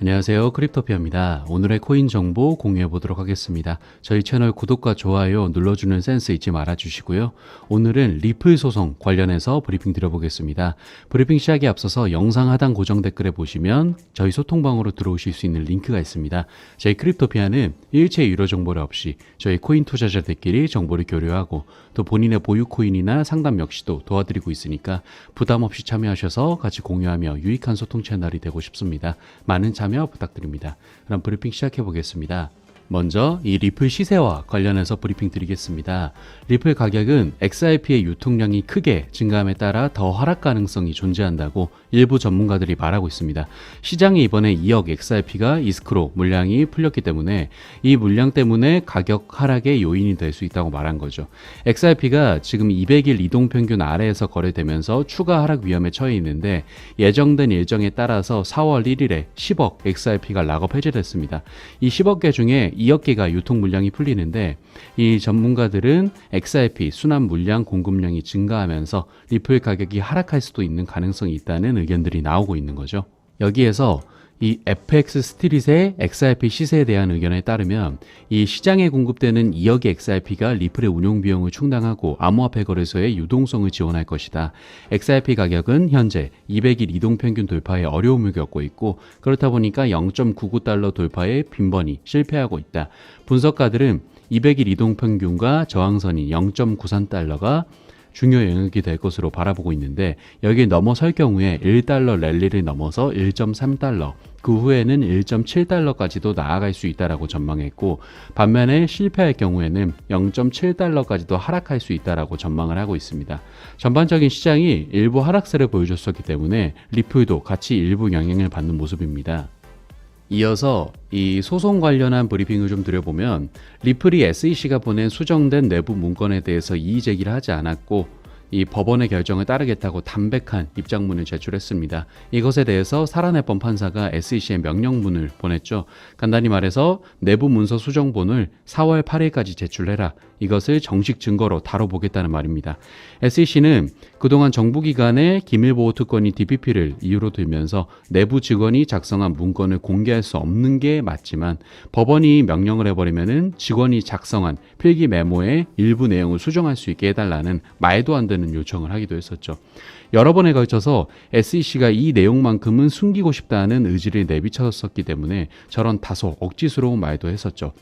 안녕하세요. 크립토피아입니다. 오늘의 코인 정보 공유해 보도록 하겠습니다. 저희 채널 구독과 좋아요 눌러주는 센스 잊지 말아 주시고요. 오늘은 리플 소송 관련해서 브리핑 드려보겠습니다. 브리핑 시작에 앞서서 영상 하단 고정 댓글에 보시면 저희 소통방으로 들어오실 수 있는 링크가 있습니다. 저희 크립토피아는 일체 유료 정보를 없이 저희 코인 투자자들끼리 정보를 교류하고 또 본인의 보유 코인이나 상담 역시도 도와드리고 있으니까 부담 없이 참여하셔서 같이 공유하며 유익한 소통 채널이 되고 싶습니다. 많은 참여 부탁드립니다. 그럼 브리핑 시작해 보겠습니다. 먼저 이 리플 시세와 관련해서 브리핑 드리겠습니다. 리플 가격은 XRP의 유통량이 크게 증가함에 따라 더 하락 가능성이 존재한다고 일부 전문가들이 말하고 있습니다. 시장에 이번에 2억 XRP가 이스크로 물량이 풀렸기 때문에 이 물량 때문에 가격 하락의 요인이 될 수 있다고 말한 거죠. XRP가 지금 200일 이동평균 아래에서 거래되면서 추가 하락 위험에 처해 있는데 예정된 일정에 따라서 4월 1일에 10억 XRP가 락업 해제됐습니다. 이 10억 개 중에 2억 개가 유통 물량이 풀리는데 이 전문가들은 XRP 순환 물량 공급량이 증가하면서 리플 가격이 하락할 수도 있는 가능성이 있다는 의견들이 나오고 있는 거죠. 여기에서 이 FX 스트릿의 XRP 시세에 대한 의견에 따르면 이 시장에 공급되는 2억의 XRP가 리플의 운용 비용을 충당하고 암호화폐 거래소의 유동성을 지원할 것이다. XRP 가격은 현재 200일 이동평균 돌파에 어려움을 겪고 있고 그렇다 보니까 0.99달러 돌파에 빈번히 실패하고 있다. 분석가들은 200일 이동평균과 저항선인 0.93달러가 중요 영역이 될 것으로 바라보고 있는데 여기에 넘어설 경우에 1달러 랠리를 넘어서 1.3달러 그 후에는 1.7달러까지도 나아갈 수 있다라고 전망했고 반면에 실패할 경우에는 0.7달러까지도 하락할 수 있다라고 전망을 하고 있습니다. 전반적인 시장이 일부 하락세를 보여줬었기 때문에 리플도 같이 일부 영향을 받는 모습입니다. 이어서 이 소송 관련한 브리핑을 좀 드려보면 리플이 SEC가 보낸 수정된 내부 문건에 대해서 이의 제기를 하지 않았고 이 법원의 결정을 따르겠다고 담백한 입장문을 제출했습니다. 이것에 대해서 사라네번 판사가 SEC에 명령문을 보냈죠. 간단히 말해서 내부 문서 수정본을 4월 8일까지 제출해라. 이것을 정식 증거로 다뤄보겠다는 말입니다. SEC는 그동안 정부기관의 기밀보호특권이 DPP를 이유로 들면서 내부 직원이 작성한 문건을 공개할 수 없는 게 맞지만 법원이 명령을 해버리면은 직원이 작성한 필기 메모의 일부 내용을 수정할 수 있게 해달라는 말도 안 되는 요청을 하기도 했었죠. 여러 번에 걸쳐서 SEC가 이 내용만큼은 숨기고 싶다는 의지를 내비쳤었기 때문에 저런 다소 억지스러운 말도 했었죠.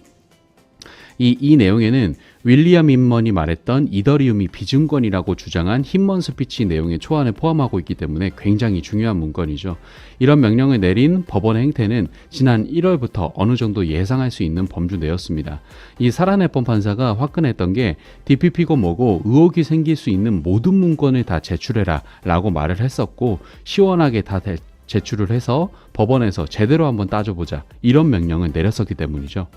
이 내용에는 윌리엄 힌먼이 말했던 이더리움이 비증권이라고 주장한 힌먼 스피치 내용의 초안을 포함하고 있기 때문에 굉장히 중요한 문건이죠. 이런 명령을 내린 법원의 행태는 지난 1월부터 어느 정도 예상할 수 있는 범주 내였습니다. 이 사라네번 판사가 화끈했던 게 DPP고 뭐고 의혹이 생길 수 있는 모든 문건을 다 제출해라 라고 말을 했었고 시원하게 다 제출을 해서 법원에서 제대로 한번 따져보자 이런 명령을 내렸었기 때문이죠.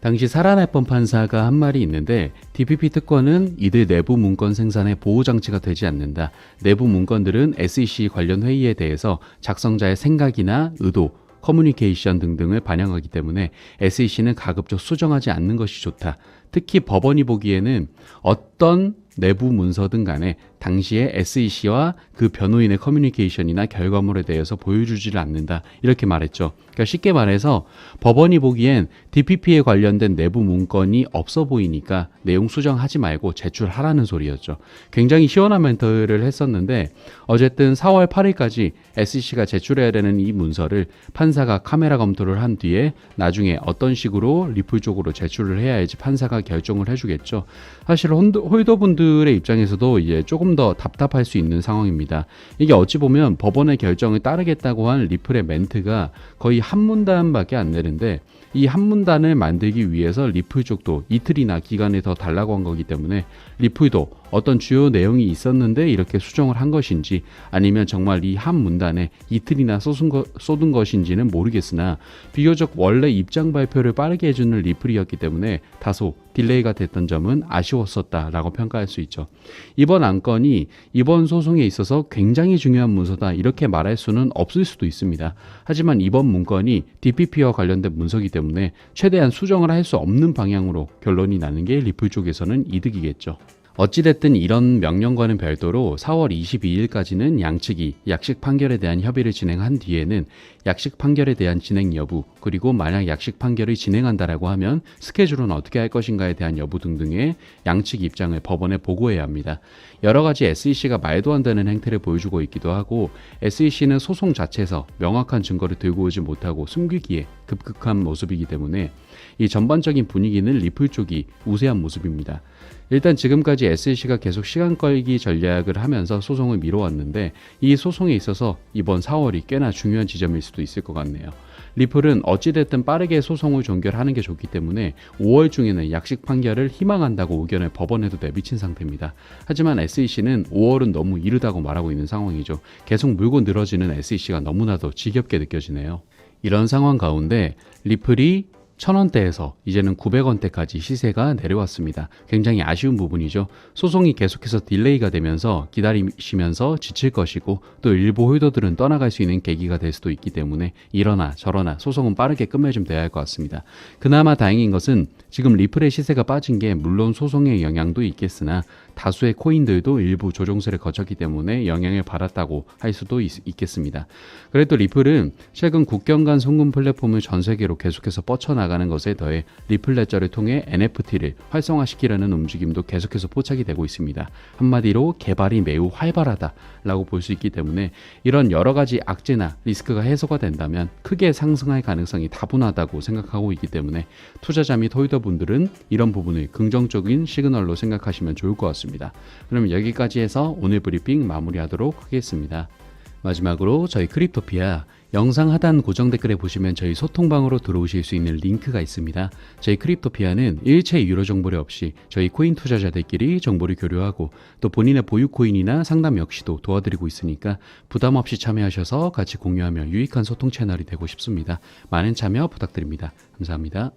당시 사라네번 판사가 한 말이 있는데 DPP 특권은 이들 내부 문건 생산의 보호장치가 되지 않는다. 내부 문건들은 SEC 관련 회의에 대해서 작성자의 생각이나 의도, 커뮤니케이션 등등을 반영하기 때문에 SEC는 가급적 수정하지 않는 것이 좋다. 특히 법원이 보기에는 어떤 내부 문서든 간에 당시에 SEC와 그 변호인의 커뮤니케이션이나 결과물에 대해서 보여주지를 않는다. 이렇게 말했죠. 그러니까 쉽게 말해서 법원이 보기엔 DPP에 관련된 내부 문건이 없어 보이니까 내용 수정하지 말고 제출하라는 소리였죠. 굉장히 시원한 멘트를 했었는데 어쨌든 4월 8일까지 SEC가 제출해야 되는 이 문서를 판사가 카메라 검토를 한 뒤에 나중에 어떤 식으로 리플 쪽으로 제출을 해야 할지 판사가 결정을 해주겠죠. 사실 홀더분들의 입장에서도 이제 조금 더 답답할 수 있는 상황입니다. 이게 어찌 보면 법원의 결정을 따르겠다고 한 리플의 멘트가 거의 한 문단밖에 안 되는데 이 한 문단을 만들기 위해서 리플 쪽도 이틀이나 기간을 더 달라고 한 거기 때문에 리플도 어떤 주요 내용이 있었는데 이렇게 수정을 한 것인지 아니면 정말 이 한 문단에 이틀이나 쏟은 것인지는 모르겠으나 비교적 원래 입장 발표를 빠르게 해주는 리플이었기 때문에 다소 딜레이가 됐던 점은 아쉬웠었다라고 평가할 수 있죠. 이번 안건이 이번 소송에 있어서 굉장히 중요한 문서다 이렇게 말할 수는 없을 수도 있습니다. 하지만 이번 문건이 DPP와 관련된 문서이기 때문에 최대한 수정을 할 수 없는 방향으로 결론이 나는 게 리플 쪽에서는 이득이겠죠. 어찌됐든 이런 명령과는 별도로 4월 22일까지는 양측이 약식 판결에 대한 협의를 진행한 뒤에는 약식 판결에 대한 진행 여부, 그리고 만약 약식 판결을 진행한다라고 하면 스케줄은 어떻게 할 것인가에 대한 여부 등등의 양측 입장을 법원에 보고해야 합니다. 여러 가지 SEC가 말도 안 되는 행태를 보여주고 있기도 하고, SEC는 소송 자체에서 명확한 증거를 들고 오지 못하고 숨기기에 급급한 모습이기 때문에 이 전반적인 분위기는 리플 쪽이 우세한 모습입니다. 일단 지금까지 SEC가 계속 시간 끌기 전략을 하면서 소송을 미뤄왔는데, 이 소송에 있어서 이번 4월이 꽤나 중요한 지점일 수도 있을 것 같네요. 리플은 어찌됐든 빠르게 소송을 종결하는 게 좋기 때문에 5월 중에는 약식 판결을 희망한다고 의견을 법원에도 내비친 상태입니다. 하지만 SEC는 5월은 너무 이르다고 말하고 있는 상황이죠. 계속 물고 늘어지는 SEC가 너무나도 지겹게 느껴지네요. 이런 상황 가운데 리플이 1,000원대에서 이제는 900원대까지 시세가 내려왔습니다. 굉장히 아쉬운 부분이죠. 소송이 계속해서 딜레이가 되면서 기다리시면서 지칠 것이고, 또 일부 홀더들은 떠나갈 수 있는 계기가 될 수도 있기 때문에 이러나 저러나 소송은 빠르게 끝맺 좀 돼야 할 것 같습니다. 그나마 다행인 것은 지금 리플의 시세가 빠진 게 물론 소송의 영향도 있겠으나 다수의 코인들도 일부 조종세를 거쳤기 때문에 영향을 받았다고 할 수도 있겠습니다. 그래도 리플은 최근 국경 간 송금 플랫폼을 전 세계로 계속해서 뻗쳐나가는 것에 더해 리플 레저를 통해 NFT를 활성화시키려는 움직임도 계속해서 포착이 되고 있습니다. 한마디로 개발이 매우 활발하다라고 볼 수 있기 때문에 이런 여러 가지 악재나 리스크가 해소가 된다면 크게 상승할 가능성이 다분하다고 생각하고 있기 때문에 투자자 및 홀더분들은 이런 부분을 긍정적인 시그널로 생각하시면 좋을 것 같습니다. 그럼 여기까지 해서 오늘 브리핑 마무리하도록 하겠습니다. 마지막으로 저희 크립토피아 영상 하단 고정 댓글에 보시면 저희 소통방으로 들어오실 수 있는 링크가 있습니다. 저희 크립토피아는 일체 유료 정보료 없이 저희 코인 투자자들끼리 정보를 교류하고, 또 본인의 보유 코인이나 상담 역시도 도와드리고 있으니까 부담 없이 참여하셔서 같이 공유하며 유익한 소통 채널이 되고 싶습니다. 많은 참여 부탁드립니다. 감사합니다.